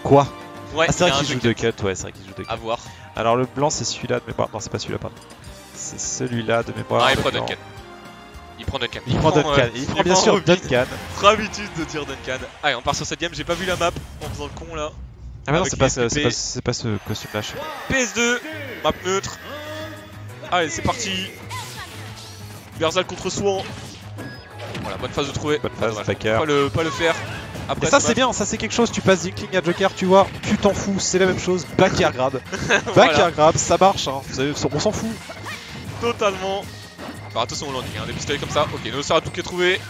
Quoi? Ouais, ah, c'est vrai qu'il joue de cut, ouais, c'est vrai qu'il joue de cut. À voir. Alors le blanc, c'est celui-là de mémoire. Non, c'est pas celui-là, pardon. C'est celui-là de mémoire. Ah, il prend Duncan. Il prend Duncan. Il prend Duncan. Il prend bien sûr Duncan. Trop habitude de dire Duncan. Allez, on part sur cette game. J'ai pas vu la map en faisant le con là. Ah, mais non, c'est pas ce costume-là. PS2, map neutre. Allez, c'est parti. Verzal contre Swan. Voilà, bonne phase de trouver. Bonne phase, backer. Pas le faire. Après, et ça, c'est bien, ça c'est quelque chose. Tu passes Zinkling à Joker, tu vois, tu t'en fous, c'est la même chose. Backer grab. Backer grab, ça marche, hein. On s'en fout. Totalement. Enfin, attention au landing, hein. Des pistolets comme ça. Ok, Nossar a tout qui est trouvé.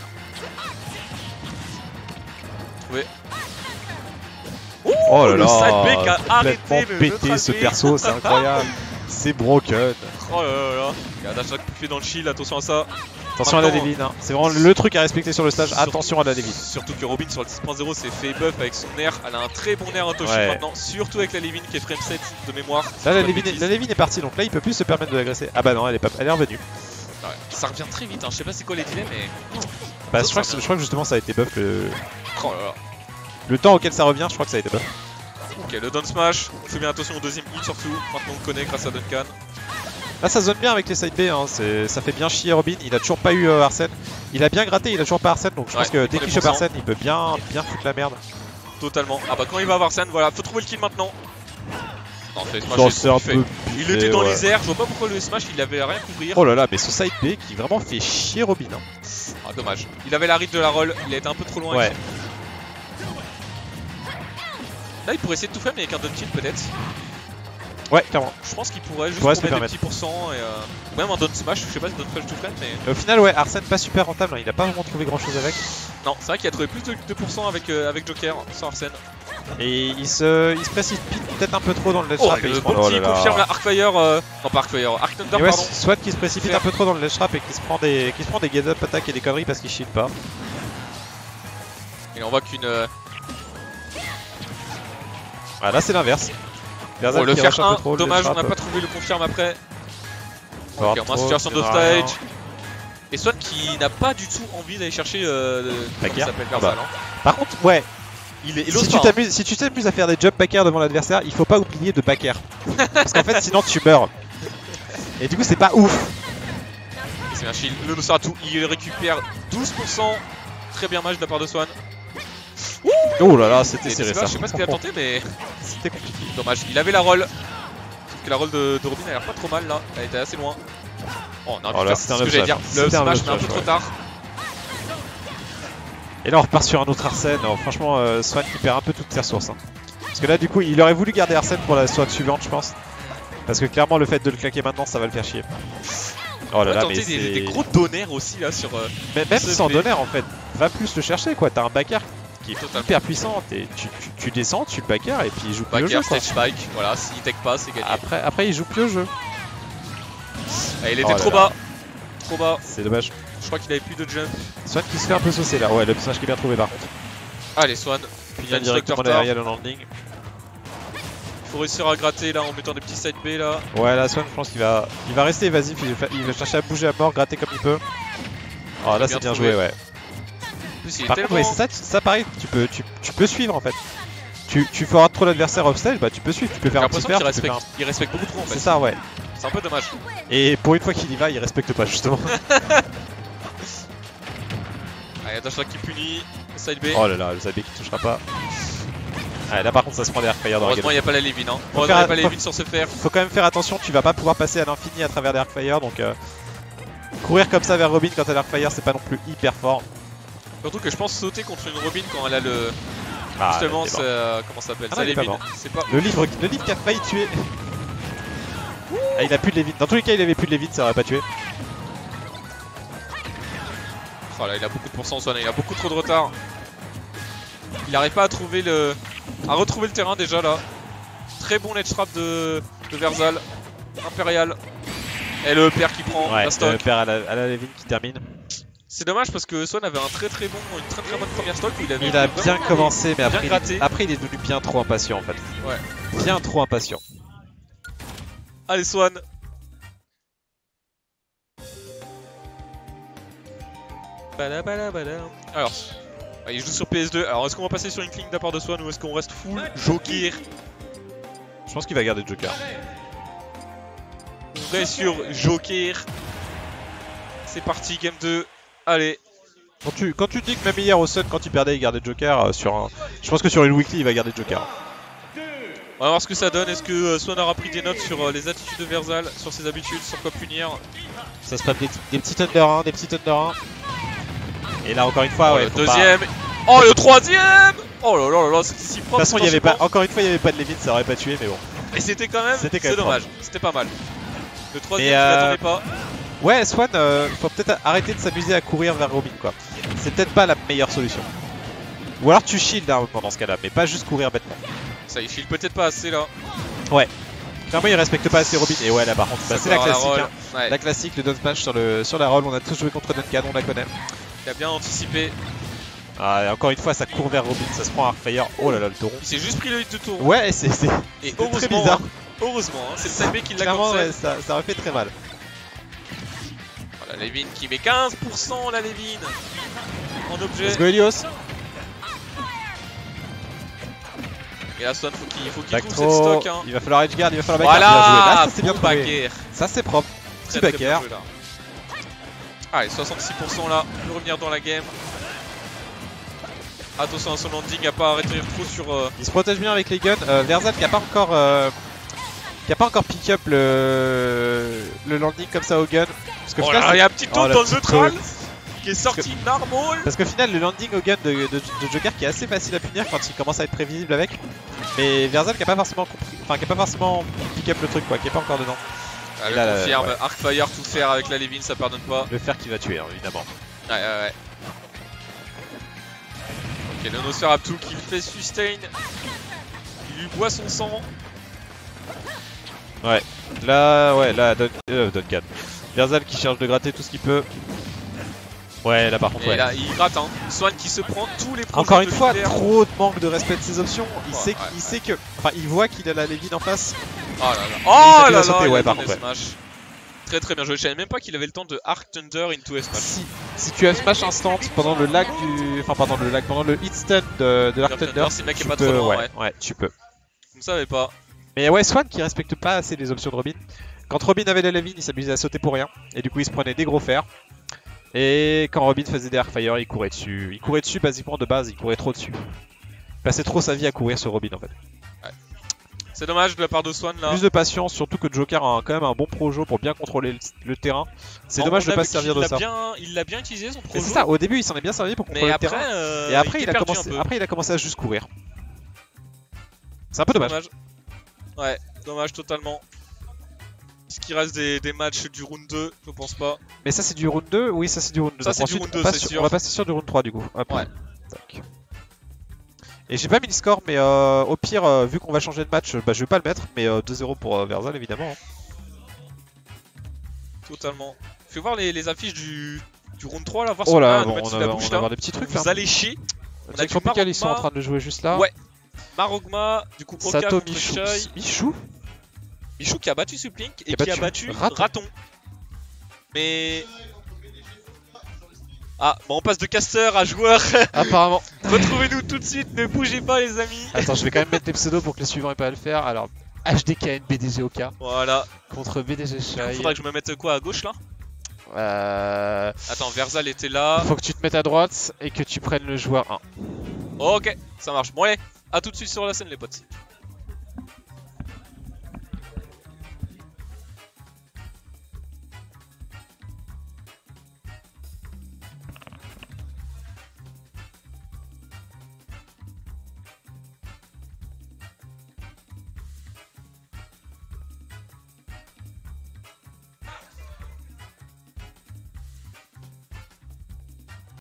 Oh là là, le side B qui a complètement arrêté pété ce perso, c'est incroyable. C'est broken. Oh là là là. Il y a un dash fait dans le shield, attention à ça. Attention à la Levin, hein. C'est vraiment le truc à respecter sur le stage, attention à la Levin. Surtout que Robin sur le 10.0 s'est fait buff avec son air, elle a un très bon air Toshi maintenant, surtout avec la Levin qui est frame 7 de mémoire. Là la Levin est partie, donc là il peut plus se permettre de l'agresser. Ah bah non, elle est revenue. Ouais, ça revient très vite, hein. Je sais pas c'est quoi les delays mais... Bah je crois que justement ça a été buff Oh là là. Le temps auquel ça revient, je crois que ça a été buff. Ok, le down smash, on fait bien attention au deuxième hit surtout, maintenant on le connaît grâce à Duncan. Là ça zone bien avec les side B, hein. Ça fait bien chier Robin, il a toujours pas eu Arsène. Il a bien gratté, il a toujours pas Arsène, donc je pense que dès qu'il chope Arsène, il peut bien foutre la merde. Totalement. Ah bah quand il va avoir Arsène, voilà, faut trouver le kill maintenant. Non, c'est un peu il était dans les airs, je vois pas pourquoi le smash il avait rien à couvrir. Oh là là, mais ce side B qui vraiment fait chier Robin. Hein. Ah dommage, il avait la read de la roll, il a été un peu trop loin. Ouais. Là il pourrait essayer de tout faire mais avec un down kill peut-être. Ouais, clairement. Je pense qu'il pourrait juste mettre des petits pourcents et ou même un down smash, je sais pas si down smash tout fait mais... Au final ouais, Arsène pas super rentable, hein. Il a pas vraiment trouvé grand chose avec. Non, c'est vrai qu'il a trouvé plus de 2% avec Joker sans Arsène. Et il se précipite peut-être un peu trop dans le ledge trap. Le bon qui confirme la Arcfire, non pas Arcfire, Arc Thunder ouais, pardon. Soit qui se précipite un peu trop dans le ledge trap et qui se prend des get up attack et des conneries parce qu'il shield pas. Et on voit qu'une... Ah là c'est l'inverse. Oh, le faire 1, dommage, on n'a pas trouvé le confirme après. Ok, on va en situation de stage. Et Swan qui n'a pas du tout envie d'aller chercher Backer. Verzal. Par contre, ouais. Si tu t'amuses à faire des jump backer devant l'adversaire, il faut pas oublier de backer. Parce qu'en fait, sinon tu meurs. Et du coup, c'est pas ouf. C'est un shield. Le Nosferatu, il récupère 12%. Très bien match de la part de Swan. Oh là là, c'était serré ça. Je sais pas ce qu'il a tenté, mais c'était compliqué. Dommage, il avait la roll. Sauf que la roll de Robin a l'air pas trop mal là. Elle était assez loin. Oh, on aurait pu faire ce que j'allais dire. Le smash, mais un peu trop tard. Et là on repart sur un autre Arsène. Alors, franchement Swan qui perd un peu toutes ses ressources. Hein. Parce que là du coup il aurait voulu garder Arsène pour la Swan suivante je pense. Parce que clairement le fait de le claquer maintenant ça va le faire chier. Oh là là mais des gros donneurs aussi là sur... Mais même sans donneur en fait, va plus le chercher quoi. T'as un backer qui est hyper puissant. Tu descends, tu le backer et puis il joue plus au jeu. Stage spike, voilà, s'il tech pas c'est gagné. Après il joue plus au jeu. Ah, il était trop bas. Trop bas. C'est dommage. Je crois qu'il avait plus de jump. Swan qui se fait un peu saucer là. Ouais, le smash qui est bien trouvé par contre. Allez, Swan. Puis il y a directement derrière le landing. Il faut réussir à gratter là en mettant des petits side B là. Ouais, là, Swan, je pense qu'il va rester évasif. Il va chercher à bouger à mort, gratter comme il peut. Oh, là, c'est bien joué, ouais. Par contre, ouais, ça pareil, tu peux suivre en fait. Tu feras trop l'adversaire off stage, bah tu peux suivre, tu peux faire un petit faire. Il respecte beaucoup trop en fait. C'est ça, ouais. C'est un peu dommage. Et pour une fois qu'il y va, il respecte pas justement. Allez, Dashrak qui punit, side B. Oh là là, le side B qui touchera pas. Allez, là par contre ça se prend des Arcfire dans la heureusement il n'y a pas la Levin, hein. Heureusement il n'y a pas la Levin sur ce fer. Faut quand même faire attention, tu vas pas pouvoir passer à l'infini à travers des Arcfire, donc courir comme ça vers Robin quand elle a l'Arcfire c'est pas non plus hyper fort. Surtout que je pense sauter contre une Robin quand elle a le... Ah, justement, comment ça s'appelle, ça Levin. C'est pas... Le livre qui a failli tuer. Ah, il a plus de Levin. Dans tous les cas, il avait plus de Levin, ça aurait pas tué. Oh là, il a beaucoup de pourcents, Swan, il a beaucoup trop de retard. Il n'arrive pas à trouver à retrouver le terrain déjà là. Très bon ledge trap de Verzal. Impérial. Et le père qui prend la stock. Le père à la Levin qui termine. C'est dommage parce que Swan avait une très très bonne première stock. Il a bien commencé, mais après il est devenu bien trop impatient en fait. Ouais. Bien trop impatient. Allez Swan. Alors, Ah, il joue sur PS2. Alors est-ce qu'on va passer sur Inkling de la part de Swan ou est-ce qu'on reste full Joker? Je pense qu'il va garder Joker. On reste sur Joker. C'est parti, game 2. Allez. Quand tu dis que même hier au Sun, quand il perdait, il gardait Joker, je pense que sur une weekly, il va garder Joker. On va voir ce que ça donne. Est-ce que Swan aura pris des notes sur les attitudes de Versal, sur ses habitudes, sur quoi punir? Ça se passe des petits Thunder 1, des petits Thunder 1. Et là, encore une fois, ouais, le deuxième. Pas... Oh, le troisième. Oh là là là, c'était si propre. De toute façon, il y avait pas, encore une fois, il n'y avait pas de Levin, ça aurait pas tué, mais bon. Et c'était quand même, c'est dommage. C'était pas mal. Le troisième, je m'attendais pas. Ouais, Swan, faut peut-être arrêter de s'amuser à courir vers Robin, quoi. C'est peut-être pas la meilleure solution. Ou alors tu shield hein, pendant ce cas-là, mais pas juste courir bêtement. Ça, il shield peut-être pas assez là. Ouais. Clairement, il respecte pas assez Robin. Et ouais, là par contre, bah, c'est la classique. Hein. Ouais. La classique, le down smash sur la roll. On a tous joué contre Duncan, on la connaît. Il a bien anticipé. Ah, encore une fois, ça court vers Robin, ça se prend Arcfire. Oh là là, le tauron. Il s'est juste pris le hit de tauron. Ouais, c'est très bizarre. Heureusement, hein, c'est le side B qui l'a cancel. Ouais, ça aurait fait très mal. Voilà, Levin qui met 15% la Levin en objet. Let's go Helios. Et là, Swan, faut qu'il trouve cette stock. Hein. Il va falloir edgeguard, il va falloir backer. Voilà, bien joué. Là, ça c'est bien trouvé. Ça c'est propre. Petit backer. Allez, 66% là, il peut revenir dans la game. Attention à son landing, à pas arrêter trop sur. Il se protège bien avec les guns. Versal qui a pas encore pick up le landing comme ça au gun. Parce que oh il y a un petit taunt dans le neutral qui est sorti normal. Parce qu'au final, le landing au gun de Joker qui est assez facile à punir quand il commence à être prévisible avec. Mais Versal qui a pas forcément compris, enfin qui a pas forcément pick up le truc quoi, qui est pas encore dedans. Ah, je confirme, ouais. Arcfire tout faire avec la Levin, ça pardonne pas. Le fer qui va tuer hein, évidemment. Ouais. Ok, le Nosferatu qui fait sustain. Il lui boit son sang. Ouais, là, Duncan. Versal qui cherche de gratter tout ce qu'il peut. Ouais, là par contre, et là, il gratte, hein. Swan qui se prend tous les projets. Encore une fois, trop de manque de respect de ses options. Il sait que. Enfin, il voit qu'il a la Levin en face. Oh là là. Oh là là, ouais, par contre, smash. Très très bien joué. Je savais même pas qu'il avait le temps de Arc Thunder into Smash. Si tu as Smash Instant pendant le lag du. Enfin, pendant le hit stun de l'Arc Thunder. Si le mec est pas trop loin, ouais, tu peux. Je ne savais pas. Mais ouais, Swan qui respecte pas assez les options de Robin. Quand Robin avait la Levin, il s'amusait à sauter pour rien. Et du coup, il se prenait des gros fers. Et quand Robin faisait des Arcfire, il courait dessus. Il courait dessus basiquement de base, il courait trop dessus. Il passait trop sa vie à courir sur Robin en fait. Ouais. C'est dommage de la part de Swan là. Plus de patience, surtout que Joker a quand même un bon projo pour bien contrôler le terrain. C'est dommage de pas se servir de ça. Il l'a bien utilisé son projo. C'est ça, au début il s'en est bien servi pour contrôler le terrain. Et après il a commencé à juste courir. C'est un peu dommage. Ouais, dommage totalement. Est-ce qu'il reste des matchs du round 2? Je pense pas. Mais ça c'est du round 2? Oui, ça c'est du round 2. Ça c'est du round 2, c'est sûr. On va passer sur du round 3 du coup. Hop. Ouais. Tac. Et j'ai pas mis le score, mais au pire, vu qu'on va changer de match, bah, je vais pas le mettre. Mais 2-0 pour Versal évidemment. Totalement. Fais voir les affiches du round 3 là, voir si on va avoir des petits trucs là. Vous allez chier. On a du Marogma, ils sont en train de jouer juste là. Ouais. Marogma, du coup Oka Sato, contre Michou qui a battu Suplink et qui a battu Raton. Mais... Ah, bon on passe de caster à joueur. Apparemment. Retrouvez-nous tout de suite, ne bougez pas les amis. Attends, je vais quand même mettre les pseudos pour que les suivants aient pas à le faire. Alors, HDKN, BDG Oka. Voilà. Contre BDG Shai. Faudrait que je me mette quoi à gauche là Attends, Versal était là. Faut que tu te mettes à droite et que tu prennes le joueur 1. Ok, ça marche. Bon allez, à tout de suite sur la scène les potes.